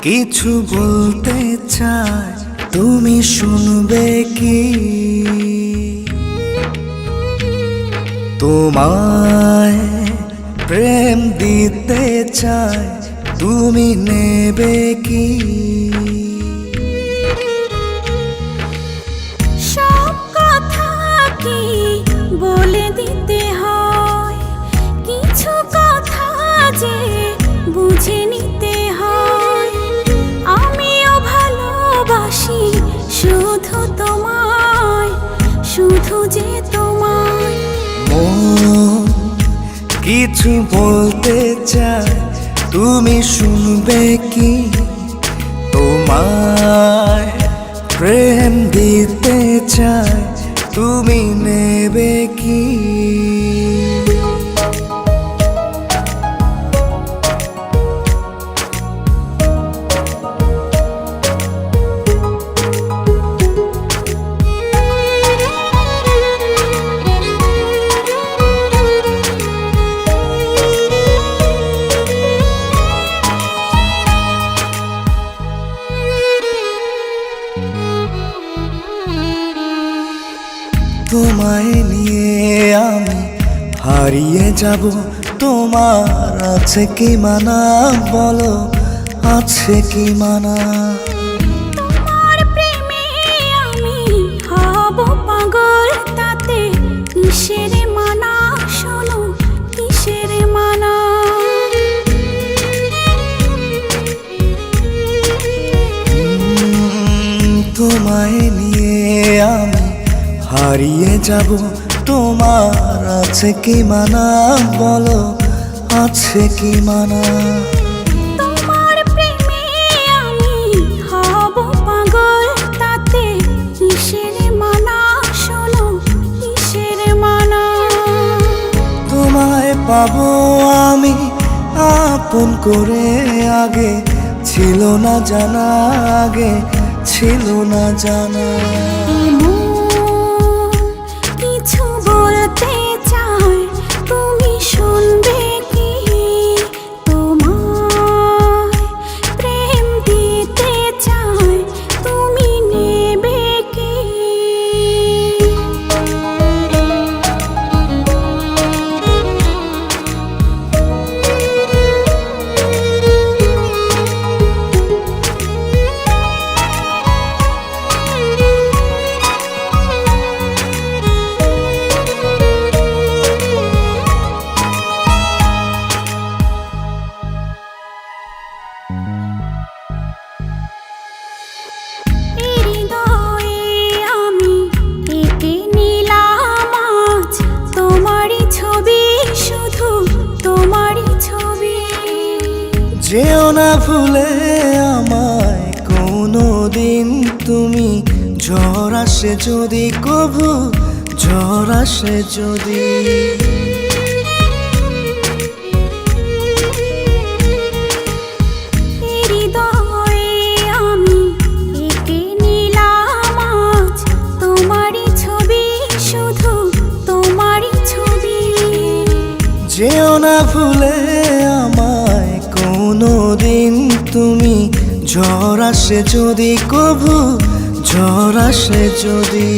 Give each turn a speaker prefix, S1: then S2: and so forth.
S1: কিছু বলতে চাই, তুমি শুনবে কি? তোমায় প্রেম দিতে চাই, তুমি নেবে কি?
S2: সব কথা কি বলে দিতে হয়? কিছু কথা যে বুঝে নিতে হয়। আমিও ভালোবাসি শুধু তোমায়, শুধু যে তোমায়।
S1: মন কিছু বলতে চাই, তুমি শুনবে কি? তোমায় প্রেম দিতে চাই, তুমি নেবে কি? তোমায় নিয়ে আমি হারিয়ে যাব, তোমার আছে কি মানা? বলো, আছে কি মানা?
S2: তোমার প্রেমে আমি হব পাগল, তাতে কিসের মানা? শোনো, কিসের মানা?
S1: তোমায় নিয়ে আমি হারিয়ে যাব, তোমার আছে কি মানা? বলো, আছে কি মানা?
S2: তোমার প্রেমে আমি হব পাগল, তাতে কিসের মানা? শোনো, কিসের মানা?
S1: তোমায় পাবো আমি আপন করে, আগে ছিল না জানা, আগে ছিল না জানা।
S2: কিছু বলতে চাই, তুমি শুনবে কি? তোমায় প্রেম দিতে চাই, তুমি নেবে কি? হৃদয়ে আমি এঁকে নিলাম আজ তোমারই ছবি, শুধু তোমারই ছবি।
S1: যেও না ভুলে আমায় কোনো দিন তুমি, ঝড় আসে যদি কভু, ঝড় আসে যদি।
S2: হৃদয়ে আমি এঁকে নিলাম আজ তোমারই ছবি, শুধু তোমারই ছবি।
S1: যেও না ভুলে আমায় কোনো দিন তুমি, ঝড় আসে যদি কভু, ঝড় আসে যদি।